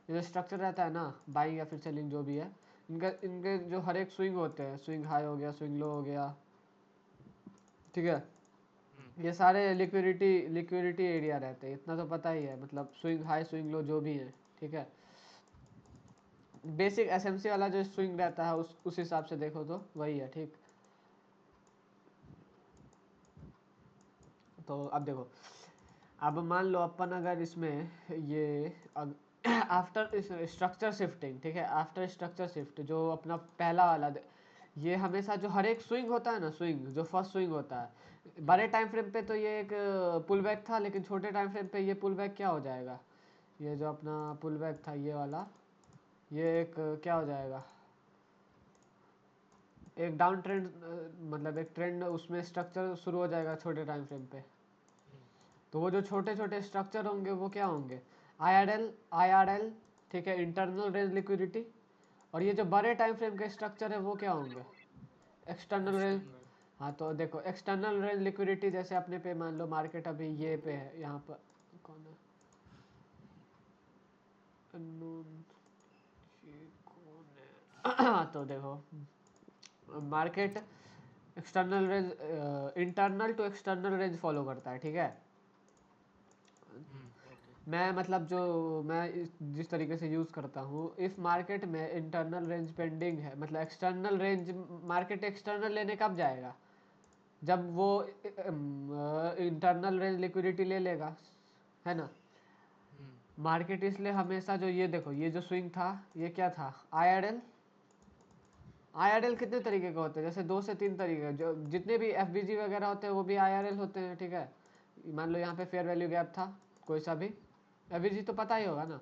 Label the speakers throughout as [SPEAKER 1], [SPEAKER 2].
[SPEAKER 1] ये जो स्ट्रक्चर रहता है ना, बाइंग या फिर सेलिंग जो भी है, इनका इनके जो हर एक स्विंग होते हैं, स्विंग हाई हो गया, स्विंग लो हो गया, ठीक है, ये सारे लिक्विडिटी एरिया रहते हैं, इतना तो पता ही है, मतलब स्विंग हाई स्विंग लो जो भी है, ठीक है। बेसिक एसएमसी वाला जो स्विंग रहता है उस हिसाब से देखो तो वही है, ठीक। तो अब देखो, अब मान लो अपन अगर इसमें ये आफ्टर स्ट्रक्चर शिफ्टिंग, ठीक है, आफ्टर स्ट्रक्चर शिफ्ट जो अपना पहला वाला ये हमेशा जो हर एक स्विंग होता है ना, स्विंग जो फर्स्ट स्विंग होता है, बड़े टाइम फ्रेम पे तो ये एक पुल बैक था, लेकिन छोटे टाइम फ्रेम पे ये पुल बैक क्या हो जाएगा, ये जो अपना पुल बैक था ये वाला, ये एक क्या हो जाएगा, एक डाउन ट्रेंड, मतलब एक ट्रेंड उसमें स्ट्रक्चर शुरू हो जाएगा छोटे टाइम फ्रेम पे। तो वो जो छोटे छोटे स्ट्रक्चर होंगे वो क्या होंगे, आई आर एल, ठीक है, इंटरनल रेंज लिक्विडिटी। और ये जो बड़े टाइम फ्रेम के स्ट्रक्चर है वो क्या होंगे, एक्सटर्नल रेंज।
[SPEAKER 2] एक्सटर्नल।
[SPEAKER 1] हाँ तो देखो एक्सटर्नल रेंज लिक्विडिटी, जैसे अपने पे मान लो मार्केट अभी ये पे है, यहाँ पर कौन है, अननोन, ये कौन है तो देखो market external range, internal to external range follow करता है, ठीक है।
[SPEAKER 2] ओके।
[SPEAKER 1] मैं मतलब जो मैं जिस तरीके से यूज़ करता हूँ, इफ़ मार्केट में इंटरनल रेंज पेंडिंग है, मतलब एक्सटर्नल रेंज, मार्केट एक्सटर्नल लेने कब जाएगा, जब वो इंटरनल रेंज लिक्विडिटी ले लेगा, है ना। मार्केट इसलिए हमेशा जो ये देखो, ये जो स्विंग था ये क्या था, आई आर एल कितने तरीके के होते हैं, जैसे 2 से 3 तरीके, जो जितने भी एफ वगैरह होते हैं वो भी आई होते हैं, ठीक है। मान लो यहाँ पे फेयर वैल्यू गैप था, कोई सा भी एफ तो पता ही होगा ना।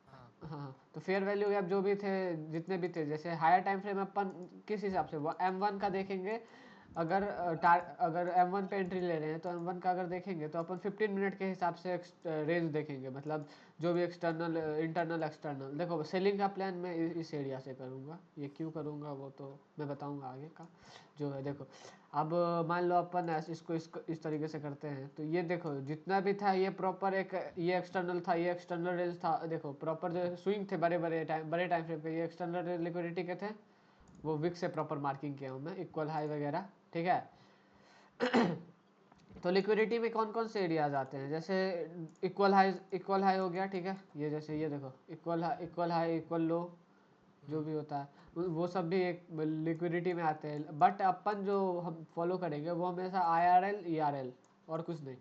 [SPEAKER 2] हाँ।
[SPEAKER 1] हाँ तो फेयर वैल्यू गैप जो भी थे, जितने भी थे, जैसे हायर टाइम फ्रेम अपन किस हिसाब से वो M1 का देखेंगे, अगर अगर M1 पे एंट्री ले रहे हैं तो M1 का अगर देखेंगे तो अपन 15 मिनट के हिसाब से रेंज देखेंगे, मतलब जो भी एक्सटर्नल इंटरनल एक्सटर्नल। देखो सेलिंग का प्लान मैं इस एरिया से करूँगा, ये क्यों करूँगा वो तो मैं बताऊँगा आगे का जो है। देखो अब मान लो अपन ऐसे इसको इस तरीके से करते हैं, तो ये देखो जितना भी था ये प्रॉपर एक, ये एक्सटर्नल था, ये एक्सटर्नल रेंज था, देखो प्रॉपर जो स्विंग थे बड़े टाइम फ्रेम पे, ये एक्सटर्नल लिक्विडिटी के थे, वो विक से प्रॉपर मार्किंग किया हूँ मैं, इक्वल हाई वगैरह, ठीक है। तो लिक्विडिटी में कौन कौन से एरियाज आते हैं, जैसे इक्वल हाई हो गया, ठीक है, ये जैसे ये देखो इक्वल हाई इक्वल लो जो भी होता है वो सब भी एक लिक्विडिटी में आते हैं, बट अपन जो हम फॉलो करेंगे वो हमेशा आई आर एल और कुछ नहीं,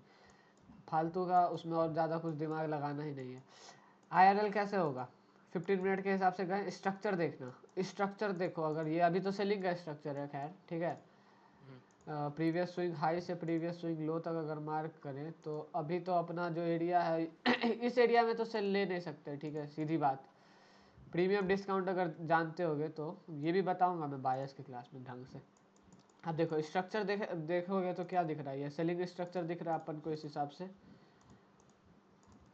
[SPEAKER 1] फालतू का उसमें और ज़्यादा कुछ दिमाग लगाना ही नहीं है। आई कैसे होगा, 15 मिनट के हिसाब से गए, स्ट्रक्चर देखना, स्ट्रक्चर देखो, अगर ये अभी तो सेलिंग का स्ट्रक्चर है खैर, ठीक है। प्रीवियस स्विंग हाई से प्रीवियस स्विंग लो तक अगर मार्क करें तो अभी तो अपना जो एरिया है इस एरिया में तो सेल ले नहीं सकते, ठीक है, सीधी बात। प्रीमियम डिस्काउंट अगर जानते होगे तो ये भी बताऊंगा मैं बायस की क्लास में ढंग से। अब देखो स्ट्रक्चर देखोगे तो क्या दिख रहा है, ये सेलिंग स्ट्रक्चर दिख रहा है अपन को इस हिसाब से,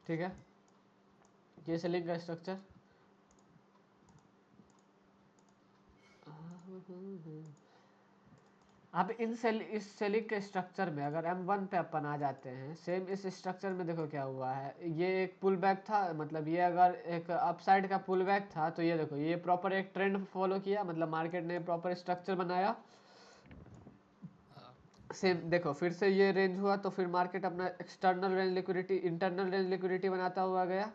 [SPEAKER 1] ठीक है, ये सेलिंग का स्ट्रक्चर। अब इस सेलिंग के स्ट्रक्चर में अगर M1 पे अपन आ जाते हैं, सेम इस स्ट्रक्चर में देखो क्या हुआ है, ये एक पुल बैक था, मतलब ये अगर एक अपसाइड का पुल बैक था, तो ये देखो ये प्रॉपर एक ट्रेंड फॉलो किया, मतलब मार्केट ने प्रॉपर स्ट्रक्चर बनाया। सेम देखो फिर से ये रेंज हुआ तो फिर मार्केट अपना external range liquidity internal range liquidity बनाता हुआ गया।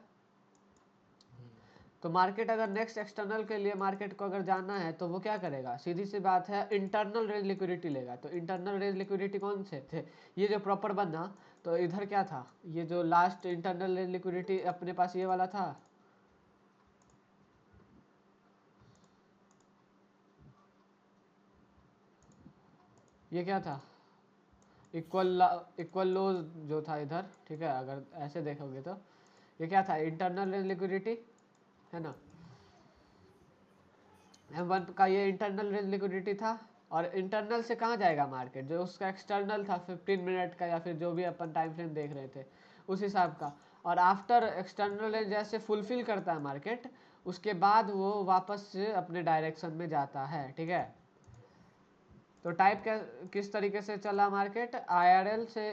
[SPEAKER 1] तो मार्केट अगर नेक्स्ट एक्सटर्नल के लिए मार्केट को अगर जाना है तो वो क्या करेगा, सीधी सी बात है, इंटरनल रेंज लिक्विडिटी लेगा। तो इंटरनल रेंज लिक्विडिटी कौन से थे, ये जो प्रॉपर बना, तो इधर क्या था, ये जो लास्ट इंटरनल रेंज लिक्विडिटी अपने पास ये वाला था, ये क्या था, इक्वल लो जो था इधर, ठीक है, अगर ऐसे देखोगे तो ये क्या था, इंटरनल रेंज लिक्विडिटी, है ना। M1 का ये इंटरनल रेंज लिक्विडिटी था, और इंटरनल से कहाँ जाएगा मार्केट, जो उसका एक्सटर्नल था 15 मिनट का या फिर जो भी अपन टाइम फ्रेम देख रहे थे उस हिसाब का। और आफ्टर एक्सटर्नल रेंज जैसे फुलफिल करता है मार्केट, उसके बाद वो वापस से अपने डायरेक्शन में जाता है, ठीक है। तो टाइप किस तरीके से चला मार्केट, आई से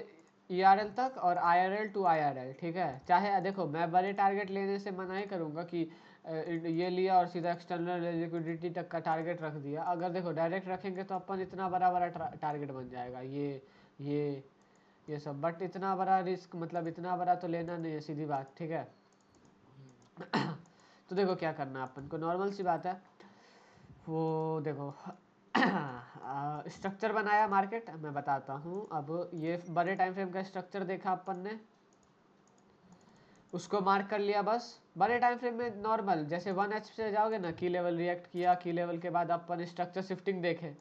[SPEAKER 1] ERL तक और IRL टू IRL, ठीक है। चाहे देखो मैं बड़े टारगेट लेने से मना ही करूँगा कि ये लिया और सीधा एक्सटर्नल लिक्विडिटी तक का टारगेट रख दिया। अगर देखो डायरेक्ट रखेंगे तो अपन इतना बड़ा बड़ा टारगेट बन जाएगा ये ये सब, बट इतना बड़ा रिस्क मतलब इतना बड़ा तो लेना नहीं है, सीधी बात, ठीक है। तो देखो क्या करना है अपन को, नॉर्मल सी बात है। वो देखो स्ट्रक्चर बनाया मार्केट, मैं बताता हूँ। अब ये बड़े टाइम फ्रेम का स्ट्रक्चर देखा अपन ने, उसको मार्क कर लिया बस। बड़े टाइम फ्रेम में नॉर्मल जैसे 1H से जाओगे ना, की लेवल रिएक्ट किया, की लेवल के बाद अपन स्ट्रक्चर शिफ्टिंग देखे।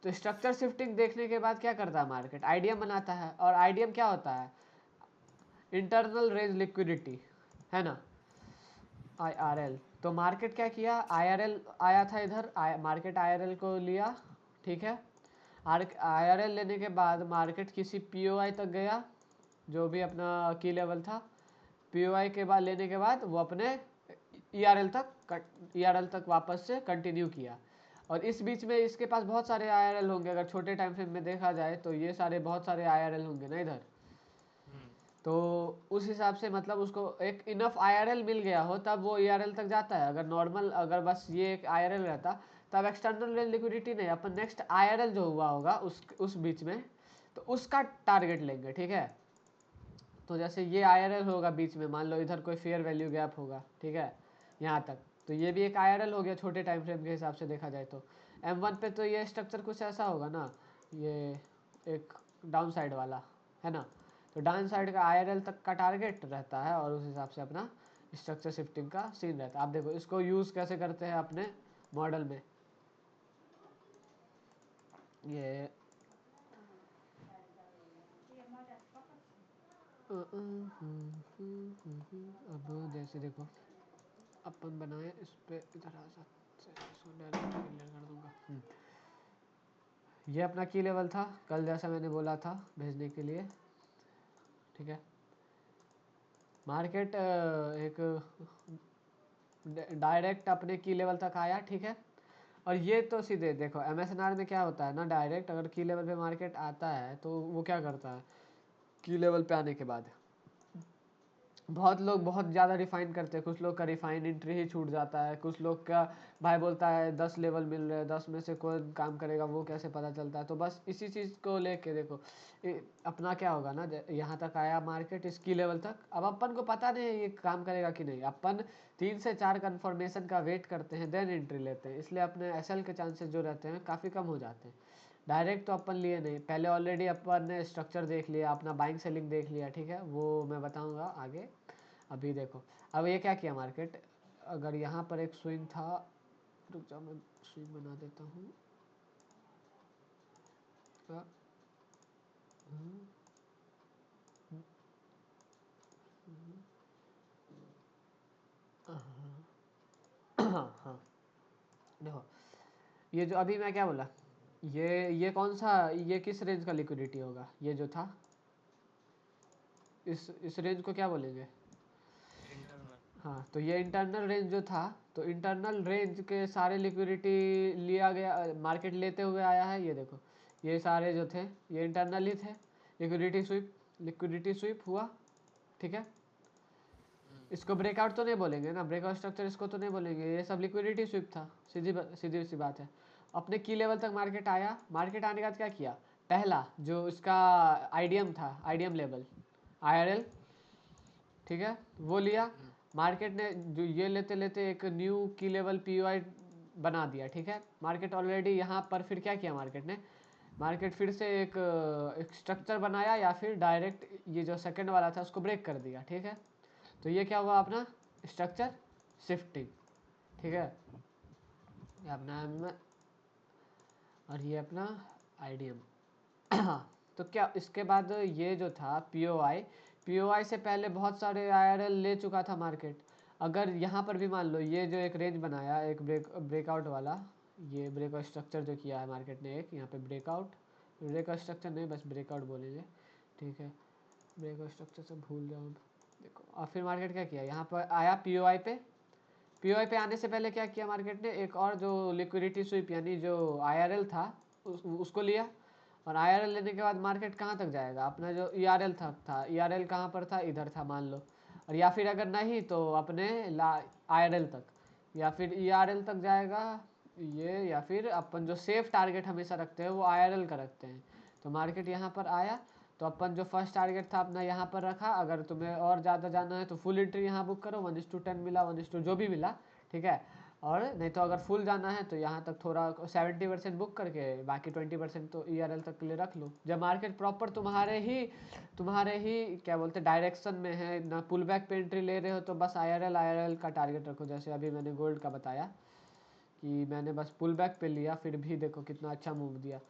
[SPEAKER 1] तो स्ट्रक्चर शिफ्टिंग देखने के बाद क्या करता है मार्केट, आईडीएम बनाता है। और आईडीएम क्या होता है, इंटरनल रेंज लिक्विडिटी, है ना, IRL। तो मार्केट क्या किया, IRL आया था इधर, मार्केट IRL को लिया, ठीक है। IRL लेने के बाद मार्केट किसी POI तक गया, जो भी अपना की लेवल था। POI के बाद लेने के बाद वो अपने ERL तक वापस से कंटिन्यू किया। और इस बीच में इसके पास बहुत सारे IRL होंगे, अगर छोटे टाइम फ्रेम में देखा जाए तो ये सारे बहुत सारे IRL होंगे ना इधर। तो उस हिसाब से मतलब उसको एक इनफ IRL मिल गया हो तब वो ERL तक जाता है। अगर नॉर्मल अगर बस ये एक IRL रहता तब एक्सटर्नल लिक्विडिटी नहीं, अपन नेक्स्ट IRL जो हुआ होगा उस बीच में, तो उसका टारगेट लेंगे, ठीक है। तो जैसे ये IRL होगा बीच में, मान लो इधर कोई फेयर वैल्यू गैप होगा, ठीक है, यहाँ तक, तो ये भी एक IRL हो गया छोटे टाइम फ्रेम के हिसाब से देखा जाए तो। M1 पे तो ये स्ट्रक्चर कुछ ऐसा होगा ना, ये एक डाउन साइड वाला, है ना। तो डाउन साइड का IRL तक का टारगेट रहता है और उस हिसाब से अपना स्ट्रक्चर शिफ्टिंग का सीन रहता है। आप देखो इसको यूज़ कैसे करते हैं अपने मॉडल में। ये अब जैसे देखो अपन बनाए इस पे इधर आ सकते, इसको डायरेक्ट क्लियर कर दूंगा। ये अपना की लेवल था कल जैसा मैंने बोला था भेजने के लिए, ठीक है। मार्केट एक डायरेक्ट अपने की लेवल तक आया, ठीक है। और ये तो सीधे देखो MSNR में क्या होता है ना, डायरेक्ट अगर की लेवल पे मार्केट आता है तो वो क्या करता है, की लेवल पे आने के बाद बहुत लोग बहुत ज़्यादा रिफाइन करते हैं, कुछ लोग का रिफाइन एंट्री ही छूट जाता है, कुछ लोग का भाई बोलता है 10 लेवल मिल रहे हैं, 10 में से कौन काम करेगा वो कैसे पता चलता है। तो बस इसी चीज़ को लेके देखो अपना क्या होगा ना, यहाँ तक आया मार्केट इसकी लेवल तक, अब अपन को पता नहीं है ये काम करेगा कि नहीं, अपन 3 से 4 कन्फर्मेशन का वेट करते हैं देन एंट्री लेते हैं, इसलिए अपने SL के चांसेस जो रहते हैं काफ़ी कम हो जाते हैं। डायरेक्ट तो अपन लिए नहीं, पहले ऑलरेडी अपन ने स्ट्रक्चर देख लिया, अपना बाइंग सेलिंग देख लिया, ठीक है, वो मैं बताऊंगा आगे। अभी देखो अब ये क्या किया मार्केट, अगर यहाँ पर एक स्विंग था, रुक जाओ मैं स्विंग बना देता हूँ। हाँ देखो, ये जो अभी मैं क्या बोला, ये कौन सा, ये किस रेंज का लिक्विडिटी होगा, ये जो था इस रेंज को क्या बोलेंगे, हाँ। तो ये इंटरनल रेंज जो था, तो इंटरनल रेंज के सारे लिक्विडिटी लिया गया, मार्केट लेते हुए आया है। ये देखो ये सारे जो थे ये इंटरनल ही थे, लिक्विडिटी स्वीप हुआ, ठीक है। इसको ब्रेकआउट तो नहीं बोलेंगे ना, ब्रेकआउट स्ट्रक्चर इसको तो नहीं बोलेंगे, ये सब लिक्विडिटी स्वीप था, सीधी सी बात है। अपने की लेवल तक मार्केट आया, मार्केट आने के बाद क्या किया, पहला जो इसका आईडीएम था, आईडीएम लेवल IRL, ठीक है, वो लिया। मार्केट ने जो ये लेते लेते एक न्यू की लेवल POI बना दिया, ठीक है। मार्केट ऑलरेडी यहाँ पर फिर क्या किया मार्केट फिर से एक स्ट्रक्चर बनाया, या फिर डायरेक्ट ये जो सेकंड वाला था उसको ब्रेक कर दिया, ठीक है। तो ये क्या हुआ अपना स्ट्रक्चर शिफ्टिंग, ठीक है, ये अपना और ये अपना IDM। तो क्या इसके बाद ये जो था POI से पहले बहुत सारे IRL ले चुका था मार्केट। अगर यहाँ पर भी मान लो ये जो एक रेंज बनाया, एक ब्रेकआउट वाला, ये ब्रेकआउट स्ट्रक्चर जो किया है मार्केट ने, एक यहाँ पे ब्रेकआउट स्ट्रक्चर नहीं बस ब्रेकआउट बोलेंगे, ठीक है। ब्रेकआउट स्ट्रक्चर से भूल जाओ देखो। और फिर मार्केट क्या किया, यहाँ पर आया POI पे आने से पहले क्या किया मार्केट ने, एक और जो लिक्विडिटी स्वीप यानी जो IRL था उसको लिया, और IRL लेने के बाद मार्केट कहाँ तक जाएगा, अपना जो ERL था ERL कहाँ पर था, इधर था मान लो, और या फिर अगर नहीं तो अपने IRL तक, या फिर ERL तक जाएगा ये, या फिर अपन जो सेफ टारगेट हमेशा रखते हैं वो IRL का रखते हैं। तो मार्केट यहाँ पर आया तो अपन जो फर्स्ट टारगेट था अपना यहाँ पर रखा, अगर तुम्हें और ज़्यादा जाना है तो फुल एंट्री यहाँ बुक करो, 1:10 मिला 1:, जो भी मिला, ठीक है। और नहीं तो अगर फुल जाना है तो यहाँ तक थोड़ा 70% बुक करके बाकी 20% तो ERL तक के लिए रख लो। जब मार्केट प्रॉपर तुम्हारे ही क्या बोलते हैं डायरेक्शन में है ना, पुल बैक पे एंट्री ले रहे हो, तो बस IRL का टारगेट रखो। जैसे अभी मैंने गोल्ड का बताया कि मैंने बस पुल बैक पे लिया, फिर भी देखो कितना अच्छा मूव दिया।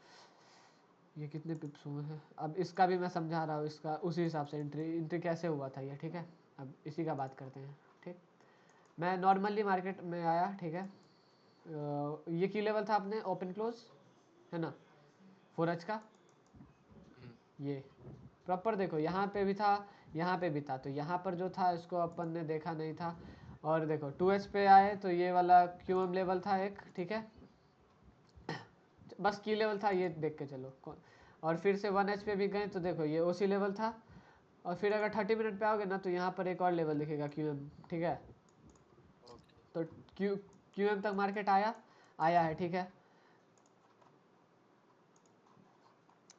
[SPEAKER 1] ये कितने पिप्स हुए हैं, अब इसका भी मैं समझा रहा हूँ, इसका उसी हिसाब से एंट्री कैसे हुआ था ये, ठीक है। अब इसी का बात करते हैं, ठीक। मैं नॉर्मली मार्केट में आया, ठीक है। ये की लेवल था अपने ओपन क्लोज, है ना, 4H का, ये प्रॉपर देखो यहाँ पे भी था, यहाँ पे भी था, तो यहाँ पर जो था इसको अपन ने देखा नहीं था। और देखो 2H पे आए तो ये वाला QM लेवल था एक, ठीक है, बस की लेवल था ये देख के चलो। और फिर से 1H पे भी गए तो देखो ये OC लेवल था, और फिर अगर 30 मिनट पे आओगे ना तो यहाँ पर एक और लेवल दिखेगा QM, ठीक है। तो QM तक मार्केट आया है, ठीक है।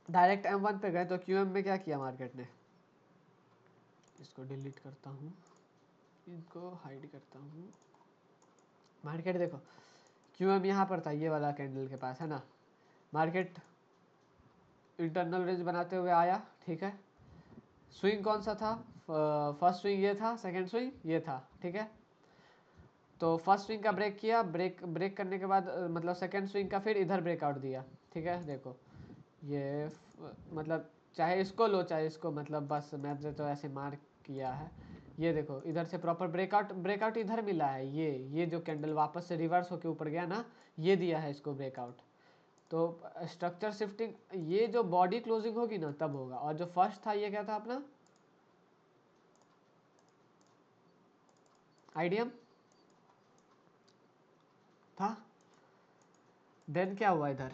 [SPEAKER 1] डायरेक्ट M1 पे गए तो QM में क्या किया मार्केट ने, इसको डिलीट करता हूँ, इनको हाइड करता हूँ। मार्केट देखो QM यहाँ पर था, ये वाला कैंडल के पास, है ना। मार्केट इंटरनल रेंज बनाते हुए आया, ठीक है। स्विंग कौन सा था, फर्स्ट स्विंग ये था, सेकंड स्विंग ये था, ठीक है। तो फर्स्ट स्विंग का ब्रेक किया, ब्रेक करने के बाद मतलब सेकंड स्विंग का फिर इधर ब्रेकआउट दिया, ठीक है। देखो ये मतलब चाहे इसको लो चाहे इसको, मतलब बस मैंने तो ऐसे मार्क किया है। ये देखो इधर से प्रॉपर ब्रेकआउट इधर मिला है, ये जो कैंडल वापस से रिवर्स होके ऊपर गया ना, ये दिया है इसको ब्रेकआउट। तो स्ट्रक्चर शिफ्टिंग ये जो बॉडी क्लोजिंग होगी ना तब होगा। और जो फर्स्ट था ये क्या था अपना आईडीएम था, देन क्या हुआ इधर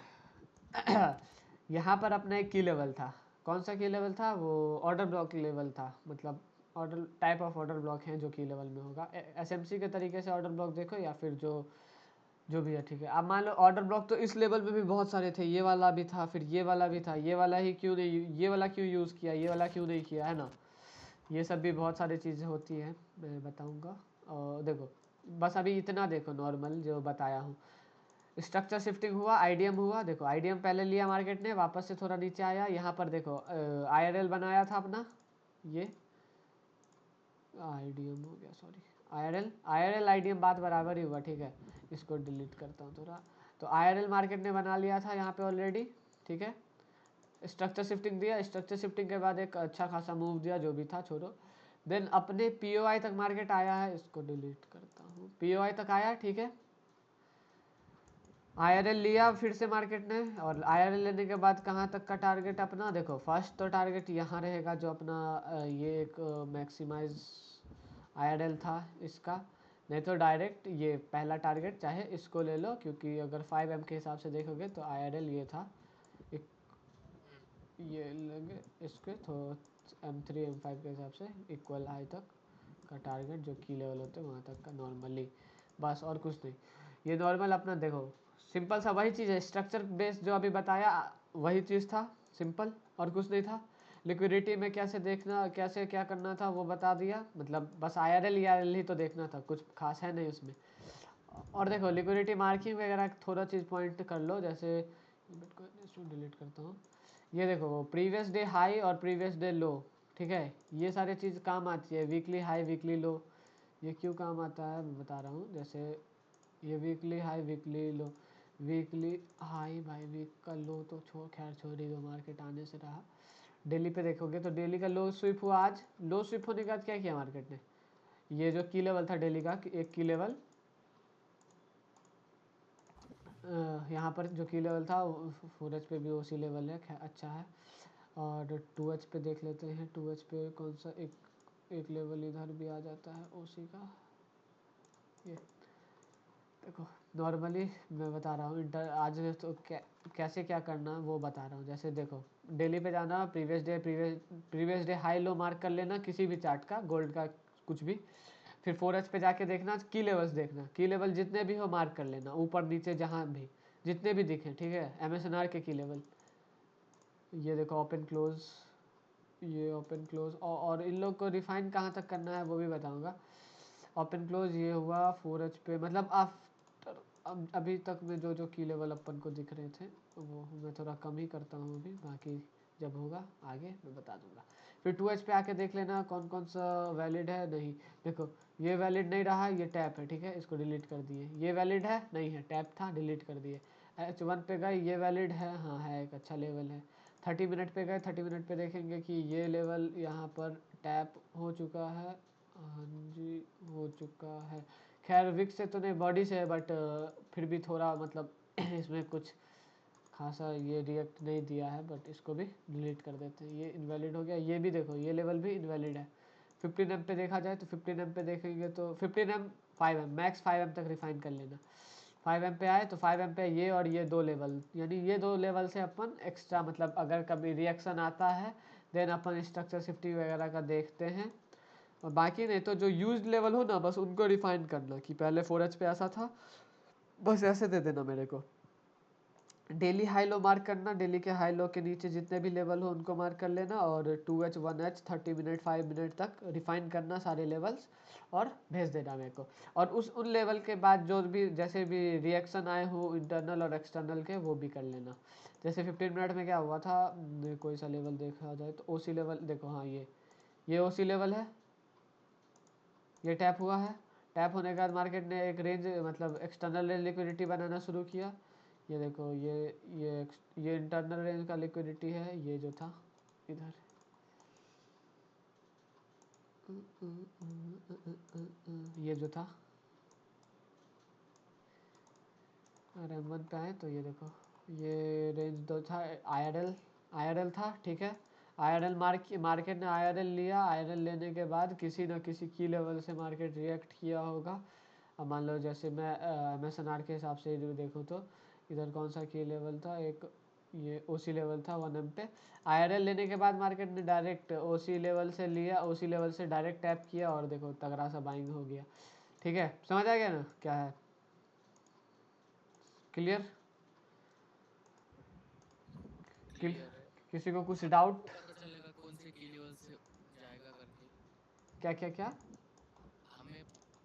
[SPEAKER 1] यहाँ पर अपना एक की लेवल था, कौन सा की लेवल था, वो ऑर्डर ब्लॉक की लेवल था। मतलब order type of order block है जो की लेवल में होगा, SMC के तरीके से ऑर्डर ब्लॉक देखो, या फिर जो भी है, ठीक है। अब मान लो ऑर्डर ब्लॉक तो इस लेवल में भी बहुत सारे थे, ये वाला भी था, फिर ये वाला भी था, ये वाला ही क्यों नहीं, ये वाला क्यों यूज़ किया, ये वाला क्यों नहीं किया, है ना। ये सब भी बहुत सारी चीज़ें होती हैं, मैं बताऊंगा। और देखो बस अभी इतना देखो नॉर्मल जो बताया हूँ। स्ट्रक्चर शिफ्टिंग हुआ, आईडीएम हुआ, देखो आईडीएम पहले लिया मार्केट ने, वापस से थोड़ा नीचे आया, यहाँ पर देखो IRL बनाया था अपना, ये आईडीएम हो गया, सॉरी IRL आईडीएम बात बराबर ही हुआ, ठीक है। इसको डिलीट करता हूँ थोड़ा। तो IRL मार्केट ने बना लिया था यहाँ पे ऑलरेडी, ठीक है। स्ट्रक्चर शिफ्टिंग दिया, स्ट्रक्चर शिफ्टिंग के बाद एक अच्छा खासा मूव दिया, जो भी था छोड़ो। देन अपने POI तक मार्केट आया है, इसको डिलीट करता हूँ, POI तक आया, ठीक है। IRL लिया फिर से मार्केट ने, और IRL लेने के बाद कहाँ तक का टारगेट अपना, देखो फर्स्ट तो टारगेट यहाँ रहेगा जो अपना ये एक मैक्सिमाइज IRL था इसका। नहीं तो डायरेक्ट ये पहला टारगेट चाहे इसको ले लो, क्योंकि अगर 5M के हिसाब से देखोगे तो IRL ये था, एक ये लगे इसके तो M3 M5 के हिसाब से इक्वल हाई तक का टारगेट जो की लेवल होते हैं वहाँ तक का नॉर्मली, बस और कुछ नहीं। ये नॉर्मल अपना देखो सिंपल सा वही चीज़ है, स्ट्रक्चर बेस्ड जो अभी बताया वही चीज़ था, सिंपल और कुछ नहीं था। लिक्विडिटी में कैसे देखना, कैसे क्या करना था वो बता दिया, मतलब बस IRL ही तो देखना था, कुछ खास है नहीं उसमें। और देखो लिक्विडिटी मार्किंग वगैरह थोड़ा चीज़ पॉइंट कर लो, जैसे बिटकॉइन डिलीट करता हूँ। ये देखो प्रीवियस डे हाई और प्रीवियस डे लो, ठीक है, ये सारी चीज़ काम आती है। वीकली हाई वीकली लो, ये क्यों काम आता है मैं बता रहा हूँ। जैसे ये वीकली हाई वीकली लो, वीकली हाई भाई वीक का लो तो खैर छोड़ ही दो, मार्केट आने से रहा। डेली पे देखोगे तो डेली का लो स्विप हुआ आज, लो स्विप होने के बाद क्या किया मार्केट ने, ये जो की लेवल था डेली का एक की लेवल, यहाँ पर जो की लेवल था 4H पे भी OC लेवल है, अच्छा है। और 2H पे देख लेते हैं, 2H पे कौन सा एक लेवल इधर भी आ जाता है OC का, ये देखो नॉर्मली मैं बता रहा हूँ इंटर आज तो कैसे क्या करना है वो बता रहा हूँ। जैसे देखो डेली पे जाना, previous day high low mark कर लेना किसी भी चार्ट का, गोल्ड का कुछ भी। फिर 4H पे जाके देखना, की लेवल्स देखना, की लेवल जितने भी हो मार्क कर लेना, ऊपर नीचे जहाँ भी जितने भी दिखें, ठीक है। MSNR के की लेवल ये देखो, ओपन क्लोज, ये ओपन क्लोज, और इन लोग को रिफाइन कहाँ तक करना है वो भी बताऊंगा। ओपन क्लोज ये हुआ 4H पे, मतलब आफ्टर अभी तक में जो जो की लेवल अपन को दिख रहे थे वो मैं थोड़ा कम ही करता हूँ अभी, बाकी जब होगा आगे मैं बता दूंगा। फिर 2H पे आके देख लेना कौन कौन सा वैलिड है, नहीं देखो ये वैलिड नहीं रहा, ये टैप है, ठीक है, इसको डिलीट कर दिए। ये वैलिड है, नहीं है, टैप था, डिलीट कर दिए। H1 पे गए, ये वैलिड है, हाँ है, एक अच्छा लेवल है। 30 मिनट पे गए, 30 मिनट पे देखेंगे कि ये लेवल यहाँ पर टैप हो चुका है, हाँ जी हो चुका है। खैर विक से तो नहीं, बॉडी से है, बट फिर भी थोड़ा मतलब इसमें कुछ खासा ये रिएक्ट नहीं दिया है, बट इसको भी डिलीट कर देते हैं। ये इनवैलिड हो गया। ये भी देखो ये लेवल भी इनवैलिड है। 15M पे देखा जाए तो 15M पे देखेंगे तो 15M 5M मैक्स 5M तक रिफाइन कर लेना। 5M पे आए तो 5M पे ये और ये दो लेवल, यानी ये दो लेवल से अपन एक्स्ट्रा, मतलब अगर कभी रिएक्शन आता है देन अपन स्ट्रक्चर शिफ्टिंग वगैरह का देखते हैं। और बाकी नहीं तो जो यूज्ड लेवल हो ना बस उनको रिफाइन करना, कि पहले 4H पे ऐसा था, बस ऐसे दे देना मेरे को। डेली हाई लो मार्क करना, डेली के हाई लो के नीचे जितने भी लेवल हो उनको मार्क कर लेना, और 2H 1H 30 मिनट 5 मिनट तक रिफाइन करना सारे लेवल्स और भेज देना मेरे को। और उन लेवल के बाद जो भी जैसे भी रिएक्शन आए हो इंटरनल और एक्सटर्नल के वो भी कर लेना। जैसे 15 मिनट में क्या हुआ था, कोई सा लेवल देखा जाए तो OC लेवल देखो, हाँ ये OC लेवल है, ये टैप हुआ है। टैप होने के बाद मार्केट ने एक रेंज मतलब एक्सटर्नल रेंज लिक्विडिटी बनाना शुरू किया। ये देखो ये इंटरनल रेंज का लिक्विडिटी है, ये जो था इधर, ये जो था अगर M1 पे आए तो ये देखो ये रेंज दो था, IRL था, ठीक है। IRL मार्केट ने IRL लिया, IRL लेने के बाद किसी न किसी की लेवल से मार्केट रिएक्ट किया होगा। अब मान लो जैसे मैं MSNR के हिसाब से जो देखूँ तो इधर कौन सा की लेवल था, एक ये OC लेवल था 1M पे। IRL लेने के बाद मार्केट ने डायरेक्ट OC लेवल से लिया, OC लेवल से डायरेक्ट टैप किया और देखो तगड़ा सा बाइंग हो गया। ठीक है, समझ आ गया ना क्या है, क्लियर?
[SPEAKER 2] क्लियर है।
[SPEAKER 1] किसी को कुछ
[SPEAKER 2] हमको
[SPEAKER 1] डाउट?
[SPEAKER 2] पता चलेगा कौन से की लेवल से जाएगा करके?
[SPEAKER 1] क्या क्या क्या?
[SPEAKER 2] हमें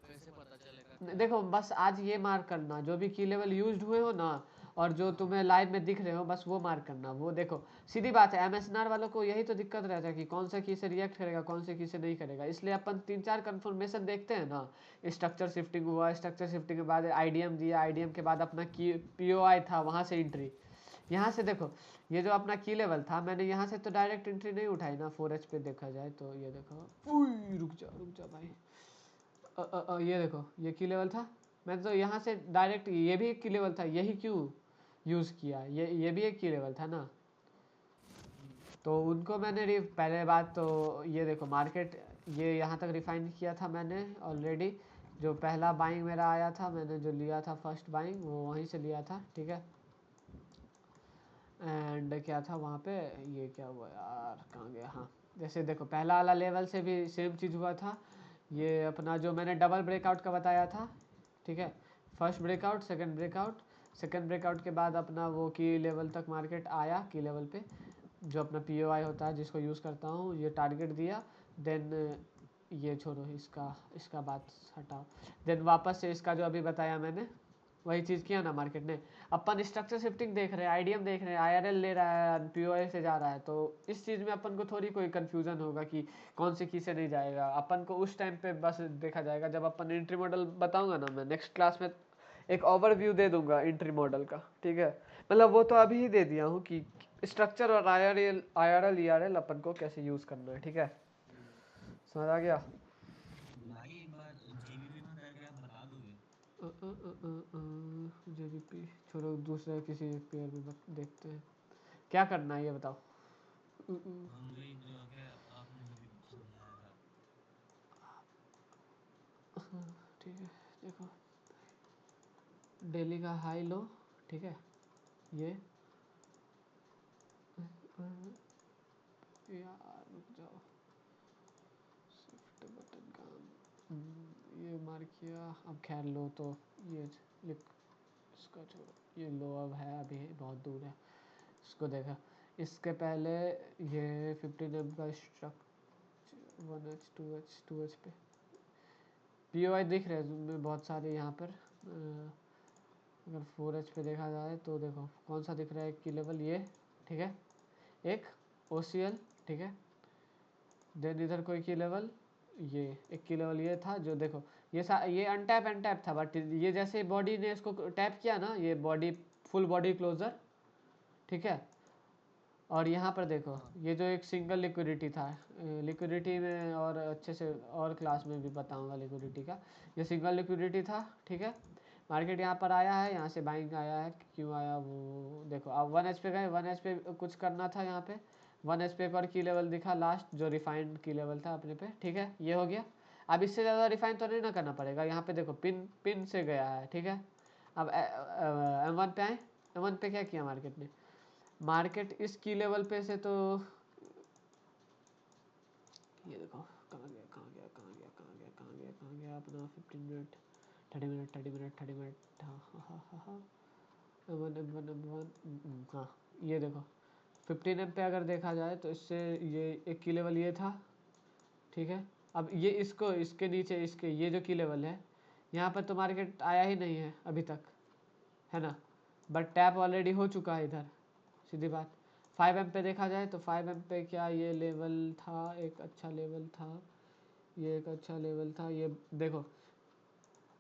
[SPEAKER 2] कैसे पता चलेगा क्या?
[SPEAKER 1] देखो बस आज ये मार्क करना जो भी की लेवल यूज्ड हुए हो ना, और जो
[SPEAKER 2] हाँ।
[SPEAKER 1] तुम्हें लाइव में दिख रहे हो बस वो मार्क करना। वो देखो सीधी बात है, MSNR वालों को यही तो दिक्कत रहता है कि कौन सा की से रिएक्ट करेगा कौन से की से नहीं करेगा, इसलिए अपन 3-4 कंफर्मेशन देखते हैं ना। स्ट्रक्चर शिफ्टिंग हुआ, स्ट्रक्चर शिफ्टिंग के बाद IDM दिया, IDM के बाद अपना की POI था, वहाँ से एंट्री। यहाँ से देखो ये जो अपना की लेवल था, मैंने यहाँ से तो डायरेक्ट एंट्री नहीं उठाई ना 4H पे देखा जाए तो। ये देखो उई रुक जा भाई, ये देखो ये की लेवल था, मैंने तो यहाँ से डायरेक्ट, ये भी एक की लेवल था, यही क्यों यूज़ किया, ये भी एक की लेवल था ना। तो उनको मैंने पहले बात तो ये देखो मार्केट ये यहाँ तक रिफाइन किया था मैंने ऑलरेडी। जो पहला बाइंग मेरा आया था, मैंने जो लिया था फर्स्ट बाइंग वो वहीं से लिया था, ठीक है। एंड क्या था वहाँ पे, ये क्या हुआ यार, कहाँ गया, हाँ जैसे देखो पहला वाला लेवल से भी सेम चीज़ हुआ था। ये अपना जो मैंने डबल ब्रेकआउट का बताया था, ठीक है। First breakout, second breakout, second breakout के बाद अपना वो की लेवल तक मार्केट आया, की लेवल पे जो अपना POI होता है जिसको यूज़ करता हूँ, ये टारगेट दिया। देन ये छोड़ो, इसका इसका बात हटाओ। देन वापस से इसका जो अभी बताया मैंने वही चीज़ किया ना मार्केट ने। अपन स्ट्रक्चर शिफ्टिंग देख रहे हैं, IDM देख रहे हैं, IRL ले रहा है, POI से जा रहा है, तो इस चीज़ में अपन को थोड़ी कोई कन्फ्यूज़न होगा कि कौन से की से नहीं जाएगा। अपन को उस टाइम पे बस देखा जाएगा जब अपन एंट्री मॉडल बताऊंगा ना, मैं नेक्स्ट क्लास में एक ओवरव्यू दे दूंगा एंट्री मॉडल का, ठीक है। मतलब वो तो अभी ही दे दिया हूँ कि स्ट्रक्चर और IRL ERL अपन को कैसे यूज़ करना है, ठीक है। समझ आ गया?
[SPEAKER 3] भाई एक बार जेबीपी में करके आप बता दोगे?
[SPEAKER 1] JBP छोड़ो, दूसरे किसी पेयर भी देखते हैं। क्या करना है ये बताओ।
[SPEAKER 3] हम वही जो क्या आपने अभी समझाया था।
[SPEAKER 1] ठीक है, देखो डेली का हाई लो, ठीक है, ये यार रुक जाओ, शिफ्ट बटन का ये मार किया। अब खैर लो तो ये लिख, इसका छोड़ो, ये लो अब है, अभी बहुत दूर है, इसको देखा। इसके पहले ये 15 एम का स्ट्रक्चर 1H 2H 2H पे POI दिख रहे हैं बहुत सारे यहाँ पर। अगर 4H पे देखा जाए तो देखो कौन सा दिख रहा है, की लेवल ये, ठीक है, एक OCL, ठीक है, देन इधर कोई की लेवल, ये एक की लेवल ये था जो देखो ये अनटैप था, बट ये जैसे बॉडी ने इसको टैप किया ना, ये बॉडी फुल बॉडी क्लोजर, ठीक है। और यहाँ पर देखो ये जो एक सिंगल लिक्विडिटी था, लिक्विडिटी में और अच्छे से और क्लास में भी बताऊंगा लिक्विडिटी का, ये सिंगल लिक्विडिटी था, ठीक है। मार्केट यहाँ पर आया है, यहाँ से बाइंग आया है, क्यों आया वो देखो। अब 1H पे गए, 1H पे कुछ करना था, यहाँ पे 1H पे एक और की लेवल दिखा लास्ट, जो रिफाइंड की लेवल था अपने पे, ठीक है, ये हो गया। अब इससे ज़्यादा रिफाइन तो नहीं ना करना पड़ेगा, यहाँ पे देखो पिन से गया है, ठीक है। अब M1 पे आए, M1 पे क्या किया मार्केट ने, मार्केट इस की लेवल पे से तो ये देखो कहाँ गया कहाँ गया कहाँ गया कहाँ गया कहाँ गया कहाँ गया अपना 15 मिनट 30 मिनट 30 मिनट 30 मिनट, हाँ M1 हाँ, ये देखो 15 एम पे अगर देखा जाए तो इससे ये एक की लेवल ये था, ठीक है। अब ये इसको इसके नीचे इसके ये जो की लेवल है, यहाँ पर तो मार्केट आया ही नहीं है अभी तक, है ना, बट टैप ऑलरेडी हो चुका है इधर, सीधी बात। 5 एम पे देखा जाए तो 5 एम पे क्या ये लेवल था, एक अच्छा लेवल था, ये एक अच्छा लेवल था, ये देखो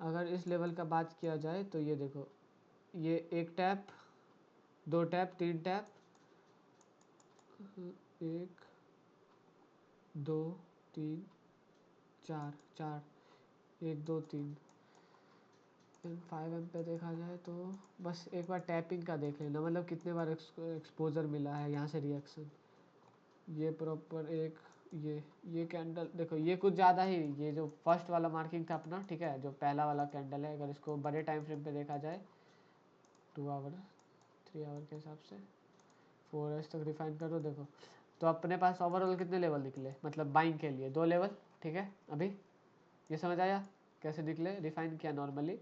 [SPEAKER 1] अगर इस लेवल का बात किया जाए तो ये देखो, ये एक टैप, दो टैप, तीन टैप, एक दो तीन चार, चार, एक दो तीन। 5 एम पे देखा जाए तो बस एक बार टैपिंग का देख लेना, मतलब कितने बार एक्सपोजर मिला है यहाँ से रिएक्शन, ये प्रॉपर एक ये कैंडल देखो, ये कुछ ज़्यादा ही, ये जो फर्स्ट वाला मार्किंग था अपना, ठीक है, जो पहला वाला कैंडल है, अगर इसको बड़े टाइम फ्रेम पे देखा जाए 2 आवर 3 आवर के हिसाब से 4H तक रिफाइन करो, देखो तो अपने पास ओवरऑल कितने लेवल निकले, मतलब बाइंग के लिए 2 लेवल, ठीक है। अभी ये समझ आया कैसे निकले, रिफाइन किया नॉर्मली।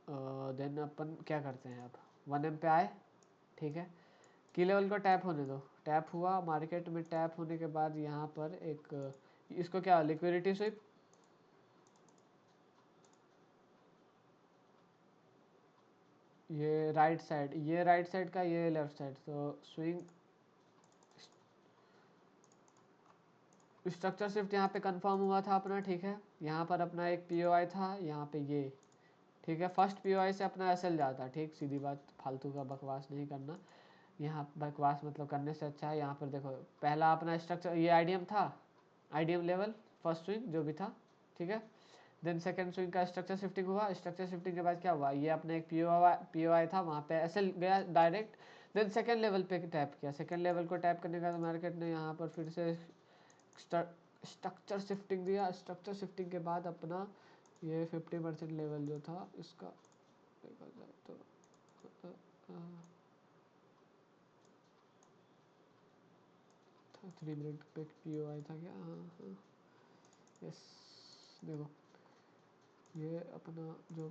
[SPEAKER 1] देन अपन क्या करते हैं, अब 1 एम पे आए, ठीक है, की लेवल को टैप होने दो, टैप हुआ मार्केट में, टैप होने के बाद यहाँ पर एक इसको क्या लिक्विडिटी स्विप, ये राइट साइड, ये राइट साइड का, ये लेफ्ट साइड, तो स्विंग स्ट्रक्चर शिफ्ट यहाँ पे कंफर्म हुआ था अपना, ठीक है। यहाँ पर अपना एक POI था यहाँ पे ये, ठीक है, फर्स्ट POI से अपना SL जाता, ठीक, सीधी बात, फालतू का बकवास नहीं करना, यहाँ बकवास मतलब करने से अच्छा है। यहाँ पर देखो पहला अपना स्ट्रक्चर ये IDM था, IDM लेवल फर्स्ट स्विंग जो भी था, ठीक है। देन सेकंड स्विंग का स्ट्रक्चर शिफ्टिंग हुआ, स्ट्रक्चर शिफ्टिंग के बाद क्या हुआ, ये अपने एक POI था, वहाँ पे SL गया डायरेक्ट। देन सेकंड लेवल पे टैप किया, सेकंड लेवल को टैप करने के बाद मार्केट ने यहाँ पर फिर से स्ट्रक्चर शिफ्टिंग दिया, स्ट्रक्चर शिफ्टिंग के बाद अपना ये 50% लेवल जो था इसका देखा जाए तो 3 मिनट पे POI था क्या, हाँ हाँ यस, देखो ये अपना जो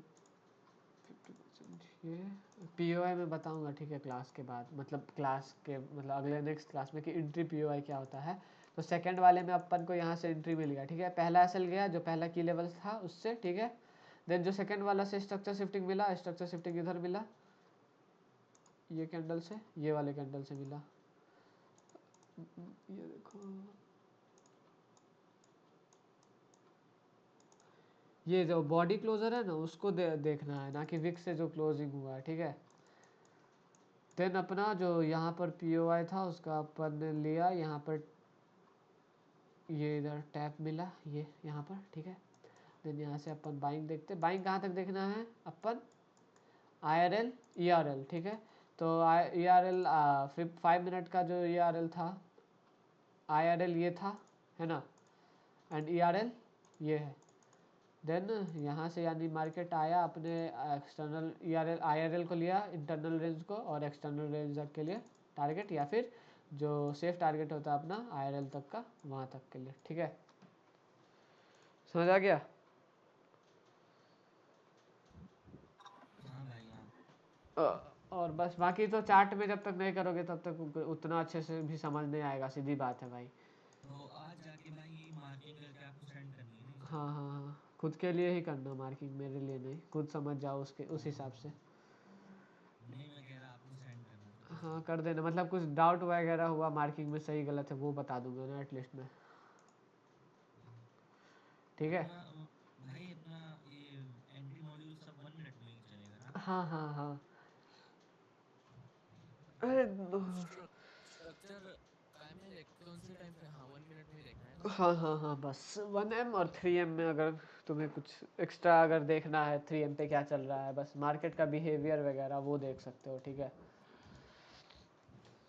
[SPEAKER 1] 50% ये POI में बताऊंगा, ठीक है, क्लास के बाद, मतलब क्लास के मतलब अगले नेक्स्ट क्लास में कि एंट्री POI क्या होता है। तो सेकंड वाले में अपन को यहाँ से एंट्री मिल गया, ठीक है, पहला SL गया जो पहला की लेवल था उससे, ठीक है। देन जो सेकंड वाला से स्ट्रक्चर शिफ्टिंग मिला, स्ट्रक्चर शिफ्टिंग इधर मिला, ये कैंडल से, ये वाले कैंडल से मिला, ये देखो ये जो बॉडी क्लोजर है ना उसको देखना है, ना कि विक से जो क्लोजिंग हुआ है, ठीक है। देन अपना जो यहाँ पर POI था उसका अपन ने लिया, यहाँ पर ये इधर टैप मिला, ये यहाँ पर, ठीक है। देन यहाँ से अपन बाइंग देखते, बाइंग कहाँ तक देखना है अपन, IRL ERL, ठीक है। तो ERL 5 मिनट का जो ERL था, IRL ये था, है ना, एंड ERL ये है, देन यहाँ से यानी मार्केट आया, अपने एक्सटर्नल IRL को लिया, इंटरनल रेंज को, और एक्सटर्नल रेंज तक के लिए टारगेट, या फिर जो सेफ टारगेट होता है अपना IRL तक का, वहाँ तक के लिए। ठीक है, समझ आ गया?
[SPEAKER 3] हाँ भाई हाँ।
[SPEAKER 1] और बस बाकी तो चार्ट में जब तक नहीं करोगे तब तक उतना अच्छे से भी समझ नहीं आएगा, सीधी बात है भाई।
[SPEAKER 3] तो आज जाके भाई ये मार्किंग करके आपको सेंड करनी है ना ये
[SPEAKER 1] हाँ
[SPEAKER 3] सारी?
[SPEAKER 1] हाँ हाँ, खुद के लिए ही करना मार्किंग, मेरे लिए नहीं, खुद समझ जाओ उसके उस हिसाब से।
[SPEAKER 3] नहीं मैं कह रहा आपको सेंड करना था तो
[SPEAKER 1] हाँ
[SPEAKER 3] इसलिए।
[SPEAKER 1] कर देना, मतलब कुछ डाउट वगैरह हुआ मार्किंग में सही गलत है वो बता दूंगा ना एटलीस्ट मैं। ठीक है।
[SPEAKER 3] अपना भाई अपना ये एंट्री मॉड्यूल सब 1 मिनट में ही चलेगा ना?
[SPEAKER 1] हाँ हाँ हाँ। अरे
[SPEAKER 2] स्ट्रक्चर टाइम में देख, कौन से टाइम पे? हाँ 1 मिनट में ही देखना है ना।
[SPEAKER 1] हाँ हाँ हाँ, बस 1M और 3M में अगर तुम्हें कुछ एक्स्ट्रा अगर देखना है 3M पे क्या चल रहा है, बस मार्केट का बिहेवियर वगैरह वो देख सकते हो। ठीक है,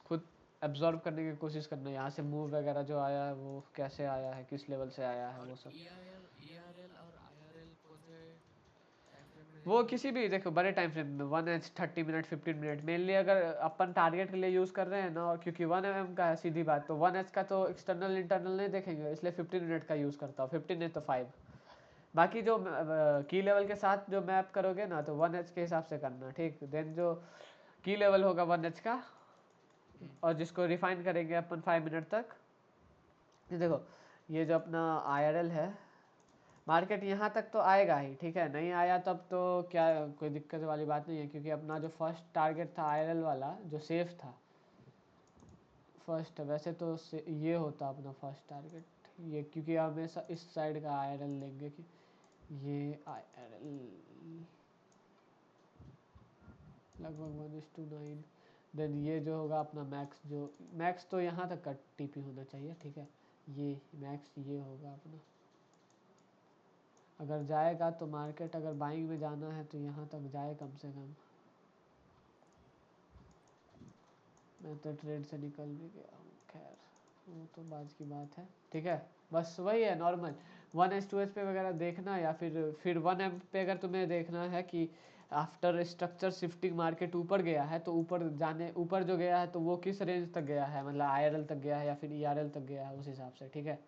[SPEAKER 1] खुद एब्जॉर्व करने की कोशिश करना, यहाँ से मूव वगैरह जो आया है वो कैसे आया है, किस लेवल से आया है,
[SPEAKER 2] और
[SPEAKER 1] वो सब।
[SPEAKER 2] ERL और IRL कौन से टाइम फ्रेम में
[SPEAKER 1] वो
[SPEAKER 2] देखना है?
[SPEAKER 1] किसी भी देखो बड़े टाइम फ्रेम में, 1H 30 मिनट 15 मिनट मेनली अगर अपन टारगेट के लिए यूज़ कर रहे हैं ना, और क्योंकि 1MM का है सीधी बात, तो 1H का तो एक्सटर्नल इंटरनल नहीं देखेंगे, इसलिए 15 मिनट का यूज़ करता हूँ, 15 नहीं तो 5। बाकी जो की लेवल के साथ जो मैप करोगे ना, तो 1H के हिसाब से करना। ठीक, देन जो की लेवल होगा 1H का, और जिसको रिफाइन करेंगे अपन 5 मिनट तक। ये देखो, ये जो अपना IRL है, मार्केट यहाँ तक तो आएगा ही, ठीक है, नहीं आया तब तो क्या, कोई दिक्कत वाली बात नहीं है, क्योंकि अपना जो फर्स्ट टारगेट था IRL वाला जो सेफ था, फर्स्ट वैसे तो ये होता अपना फर्स्ट टारगेट ये, क्योंकि हमेशा इस साइड का IRL लेंगे कि ये IRL लगभग 1:9। देन ये जो होगा अपना मैक्स, जो मैक्स तो यहाँ तक का TP होना चाहिए। ठीक है, ये मैक्स ये होगा अपना, अगर जाएगा तो मार्केट अगर बाइंग में जाना है तो यहाँ तक जाए कम से कम। मैं तो ट्रेड से निकल भी गया हूँ, खैर वो तो बात की बात है। ठीक है, बस वही है नॉर्मल 1H 2H पे वगैरह देखना, या फिर 1M पे अगर तुम्हें देखना है कि आफ्टर स्ट्रक्चर शिफ्टिंग मार्केट ऊपर गया है, तो ऊपर जो गया है तो वो किस रेंज तक गया है, मतलब IRL तक गया है या फिर ERL तक गया है, उस हिसाब से। ठीक है,